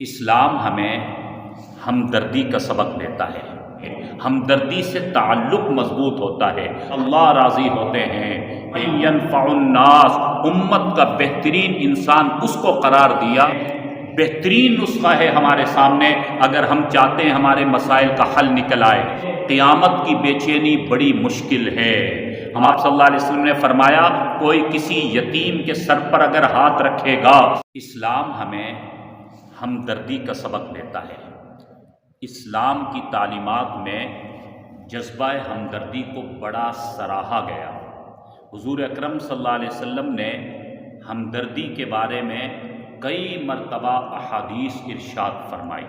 اسلام ہمیں ہمدردی کا سبق دیتا ہے۔ ہمدردی سے تعلق مضبوط ہوتا ہے، اللہ راضی ہوتے ہیں۔ ينفع الناس، امت کا بہترین انسان اس کو قرار دیا۔ بہترین نسخہ ہے ہمارے سامنے اگر ہم چاہتے ہیں ہمارے مسائل کا حل نکل آئے۔ قیامت کی بے چینی بڑی مشکل ہے۔ ہم آپ صلی اللہ علیہ وسلم نے فرمایا کوئی کسی یتیم کے سر پر اگر ہاتھ رکھے گا، اسلام ہمیں ہمدردی کا سبق دیتا ہے۔ اسلام کی تعلیمات میں جذبہ ہمدردی کو بڑا سراہا گیا۔ حضور اکرم صلی اللہ علیہ وسلم نے ہمدردی کے بارے میں کئی مرتبہ احادیث ارشاد فرمائی۔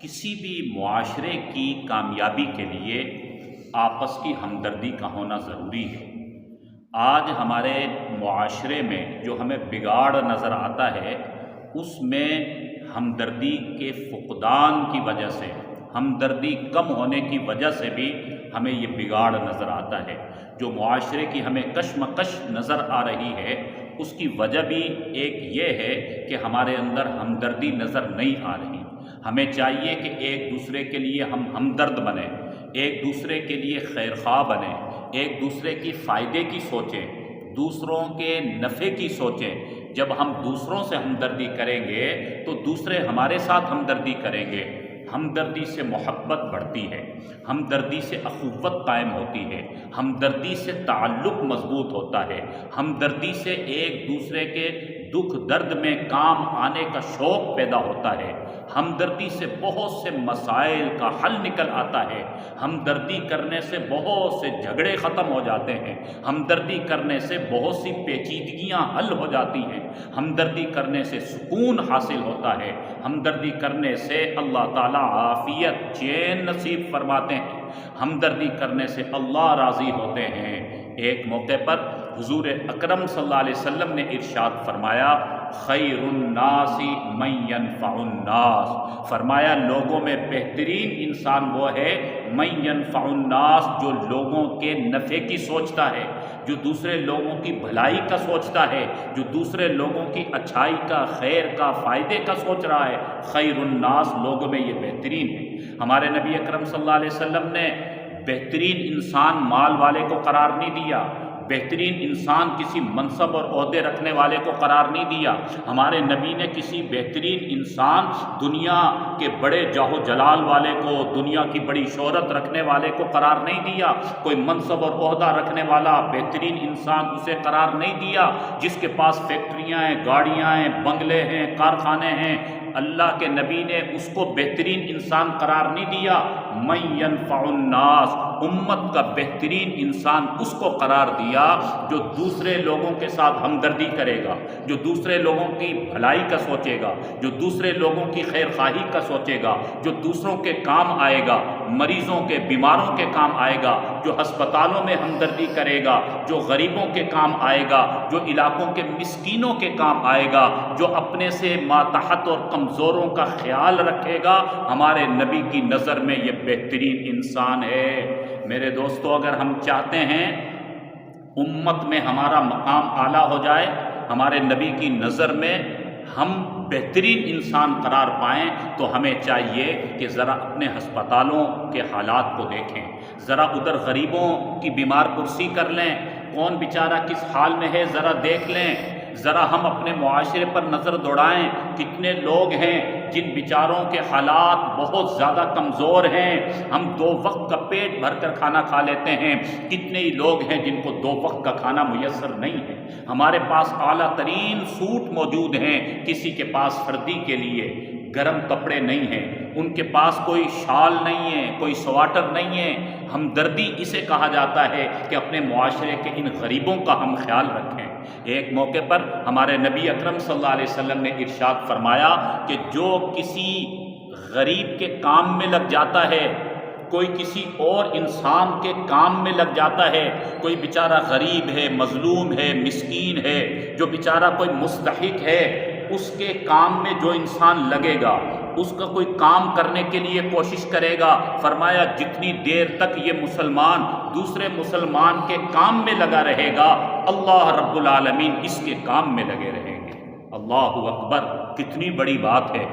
کسی بھی معاشرے کی کامیابی کے لیے آپس کی ہمدردی کا ہونا ضروری ہے۔ آج ہمارے معاشرے میں جو ہمیں بگاڑ نظر آتا ہے، اس میں ہمدردی کے فقدان کی وجہ سے، ہمدردی کم ہونے کی وجہ سے بھی ہمیں یہ بگاڑ نظر آتا ہے۔ جو معاشرے کی ہمیں کشمکش نظر آ رہی ہے، اس کی وجہ بھی ایک یہ ہے کہ ہمارے اندر ہمدردی نظر نہیں آ رہی۔ ہمیں چاہیے کہ ایک دوسرے کے لیے ہم ہمدرد بنیں، ایک دوسرے کے لیے خیرخواہ بنیں، ایک دوسرے کی فائدے کی سوچیں، دوسروں کے نفع کی سوچیں۔ جب ہم دوسروں سے ہمدردی کریں گے تو دوسرے ہمارے ساتھ ہمدردی کریں گے۔ ہمدردی سے محبت بڑھتی ہے، ہمدردی سے اخوت قائم ہوتی ہے، ہمدردی سے تعلق مضبوط ہوتا ہے، ہمدردی سے ایک دوسرے کے دکھ درد میں کام آنے کا شوق پیدا ہوتا ہے، ہمدردی سے بہت سے مسائل کا حل نکل آتا ہے، ہمدردی کرنے سے بہت سے جھگڑے ختم ہو جاتے ہیں، ہمدردی کرنے سے بہت سی پیچیدگیاں حل ہو جاتی ہیں، ہمدردی کرنے سے سکون حاصل ہوتا ہے، ہمدردی کرنے سے اللہ تعالیٰ عافیت چین نصیب فرماتے ہیں، ہمدردی کرنے سے اللہ راضی ہوتے ہیں۔ ایک موقع پر حضور اکرم صلی اللہ علیہ وسلم نے ارشاد فرمایا خیر الناس من ينفع الناس، فرمایا لوگوں میں بہترین انسان وہ ہے من ينفع الناس، جو لوگوں کے نفع کی سوچتا ہے، جو دوسرے لوگوں کی بھلائی کا سوچتا ہے، جو دوسرے لوگوں کی اچھائی کا، خیر کا، فائدے کا سوچ رہا ہے۔ خیر الناس، لوگوں میں یہ بہترین ہے۔ ہمارے نبی اکرم صلی اللہ علیہ وسلم نے بہترین انسان مال والے کو قرار نہیں دیا، بہترین انسان کسی منصب اور عہدے رکھنے والے کو قرار نہیں دیا۔ ہمارے نبی نے کسی بہترین انسان دنیا کے بڑے جاہ و جلال والے کو، دنیا کی بڑی شہرت رکھنے والے کو قرار نہیں دیا۔ کوئی منصب اور عہدہ رکھنے والا بہترین انسان اسے قرار نہیں دیا۔ جس کے پاس فیکٹریاں ہیں، گاڑیاں ہیں، بنگلے ہیں، کارخانے ہیں، اللہ کے نبی نے اس کو بہترین انسان قرار نہیں دیا۔ من ينفع الناس، امت کا بہترین انسان اس کو قرار دیا جو دوسرے لوگوں کے ساتھ ہمدردی کرے گا، جو دوسرے لوگوں کی بھلائی کا سوچے گا، جو دوسرے لوگوں کی خیر خواہی کا سوچے گا، جو دوسروں کے کام آئے گا، مریضوں کے، بیماروں کے کام آئے گا، جو ہسپتالوں میں ہمدردی کرے گا، جو غریبوں کے کام آئے گا، جو علاقوں کے مسکینوں کے کام آئے گا، جو اپنے سے ماتحت اور کمزوروں کا خیال رکھے گا۔ ہمارے نبی کی نظر میں یہ بہترین انسان ہے۔ میرے دوستو، اگر ہم چاہتے ہیں امت میں ہمارا مقام اعلیٰ ہو جائے، ہمارے نبی کی نظر میں ہم بہترین انسان قرار پائیں، تو ہمیں چاہیے کہ ذرا اپنے ہسپتالوں کے حالات کو دیکھیں، ذرا ادھر غریبوں کی بیمار پرسی کر لیں، کون بیچارہ کس حال میں ہے ذرا دیکھ لیں، ذرا ہم اپنے معاشرے پر نظر دوڑائیں، کتنے لوگ ہیں جن بیچاروں کے حالات بہت زیادہ کمزور ہیں، ہم 2 وقت کا پیٹ بھر کر کھانا کھا لیتے ہیں، کتنے ہی لوگ ہیں جن کو 2 وقت کا کھانا میسر نہیں ہے۔ ہمارے پاس اعلیٰ ترین سوٹ موجود ہیں، کسی کے پاس سردی کے لیے گرم کپڑے نہیں ہیں، ان کے پاس کوئی شال نہیں ہے، کوئی سواٹر نہیں ہے۔ ہمدردی اسے کہا جاتا ہے کہ اپنے معاشرے کے ان غریبوں کا ہم خیال رکھیں۔ ایک موقع پر ہمارے نبی اکرم صلی اللہ علیہ وسلم نے ارشاد فرمایا کہ جو کسی غریب کے کام میں لگ جاتا ہے، کوئی کسی اور انسان کے کام میں لگ جاتا ہے، کوئی بیچارہ غریب ہے، مظلوم ہے، مسکین ہے، جو بیچارہ کوئی مستحق ہے، اس کے کام میں جو انسان لگے گا، اس کا کوئی کام کرنے کے لیے کوشش کرے گا، فرمایا جتنی دیر تک یہ مسلمان دوسرے مسلمان کے کام میں لگا رہے گا، اللہ رب العالمین اس کے کام میں لگے رہیں گے۔ اللہ اکبر، کتنی بڑی بات ہے۔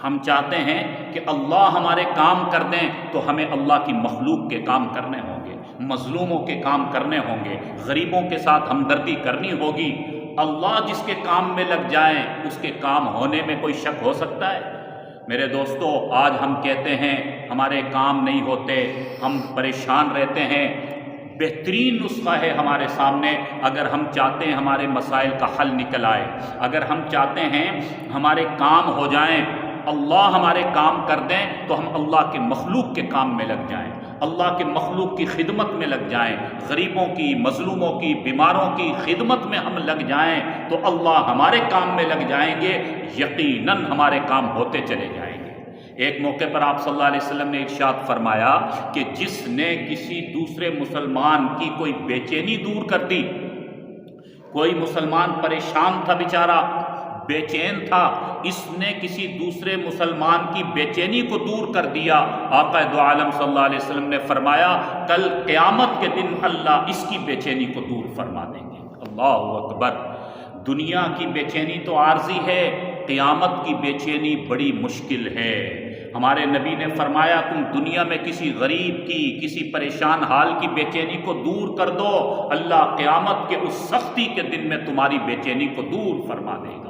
ہم چاہتے ہیں کہ اللہ ہمارے کام کر دیں تو ہمیں اللہ کی مخلوق کے کام کرنے ہوں گے، مظلوموں کے کام کرنے ہوں گے، غریبوں کے ساتھ ہمدردی کرنی ہوگی۔ اللہ جس کے کام میں لگ جائیں اس کے کام ہونے میں کوئی شک ہو سکتا ہے؟ میرے دوستو، آج ہم کہتے ہیں ہمارے کام نہیں ہوتے، ہم پریشان رہتے ہیں۔ بہترین نسخہ ہے ہمارے سامنے، اگر ہم چاہتے ہیں ہمارے مسائل کا حل نکل آئے، اگر ہم چاہتے ہیں ہمارے کام ہو جائیں، اللہ ہمارے کام کر دیں، تو ہم اللہ کے مخلوق کے کام میں لگ جائیں، اللہ کے مخلوق کی خدمت میں لگ جائیں، غریبوں کی، مظلوموں کی، بیماروں کی خدمت میں ہم لگ جائیں تو اللہ ہمارے کام میں لگ جائیں گے، یقیناً ہمارے کام ہوتے چلے جائیں گے۔ ایک موقع پر آپ صلی اللہ علیہ وسلم نے ارشاد فرمایا کہ جس نے کسی دوسرے مسلمان کی کوئی بے چینی دور کر دی، کوئی مسلمان پریشان تھا بیچارہ، بے چین تھا، اس نے کسی دوسرے مسلمان کی بے چینی کو دور کر دیا، آقا دو عالم صلی اللہ علیہ وسلم نے فرمایا کل قیامت کے دن اللہ اس کی بے چینی کو دور فرما دیں گے۔ اللہ اکبر! دنیا کی بے چینی تو عارضی ہے، قیامت کی بے چینی بڑی مشکل ہے۔ ہمارے نبی نے فرمایا تم دنیا میں کسی غریب کی، کسی پریشان حال کی بے چینی کو دور کر دو، اللہ قیامت کے اس سختی کے دن میں تمہاری بے چینی کو دور فرما دے گا۔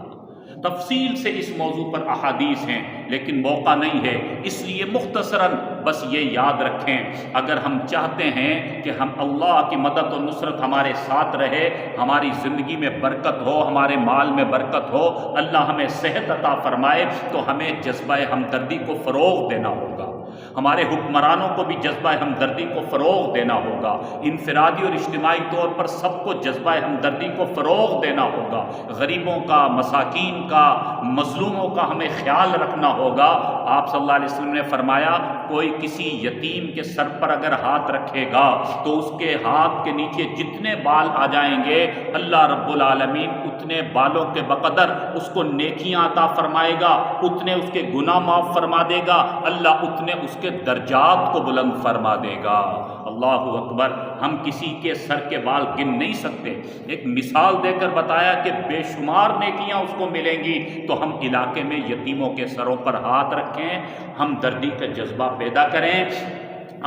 تفصیل سے اس موضوع پر احادیث ہیں لیکن موقع نہیں ہے، اس لیے مختصراً بس یہ یاد رکھیں، اگر ہم چاہتے ہیں کہ ہم اللہ کی مدد و نصرت ہمارے ساتھ رہے، ہماری زندگی میں برکت ہو، ہمارے مال میں برکت ہو، اللہ ہمیں صحت عطا فرمائے، تو ہمیں جذبہ ہمدردی کو فروغ دینا ہوگا، ہمارے حکمرانوں کو بھی جذبہ ہمدردی کو فروغ دینا ہوگا، انفرادی اور اجتماعی طور پر سب کو جذبہ ہمدردی کو فروغ دینا ہوگا، غریبوں کا، مساکین کا، مظلوموں کا ہمیں خیال رکھنا ہوگا۔ آپ صلی اللہ علیہ وسلم نے فرمایا کوئی کسی یتیم کے سر پر اگر ہاتھ رکھے گا تو اس کے ہاتھ کے نیچے جتنے بال آ جائیں گے اللہ رب العالمین اتنے بالوں کے بقدر اس کو نیکیاں عطا فرمائے گا، اتنے اس کے گناہ معاف فرما دے گا، اللہ اتنے اس کے درجات کو بلند فرما دے گا۔ اللہ اکبر! ہم کسی کے سر کے بال گن نہیں سکتے، ایک مثال دے کر بتایا کہ بے شمار نیکیاں اس کو ملیں گی، تو ہم علاقے میں یتیموں کے سروں پر ہاتھ رکھیں، ہمدردی کا جذبہ پیدا کریں،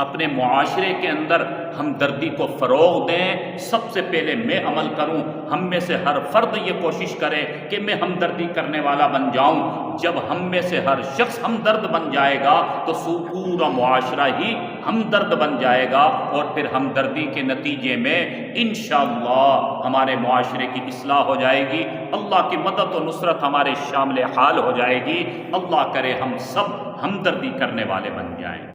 اپنے معاشرے کے اندر ہمدردی کو فروغ دیں۔ سب سے پہلے میں عمل کروں، ہم میں سے ہر فرد یہ کوشش کرے کہ میں ہمدردی کرنے والا بن جاؤں۔ جب ہم میں سے ہر شخص ہمدرد بن جائے گا تو پورا معاشرہ ہی ہمدرد بن جائے گا، اور پھر ہمدردی کے نتیجے میں انشاءاللہ ہمارے معاشرے کی اصلاح ہو جائے گی، اللہ کی مدد و نصرت ہمارے شامل حال ہو جائے گی۔ اللہ کرے ہم سب ہمدردی کرنے والے بن جائیں۔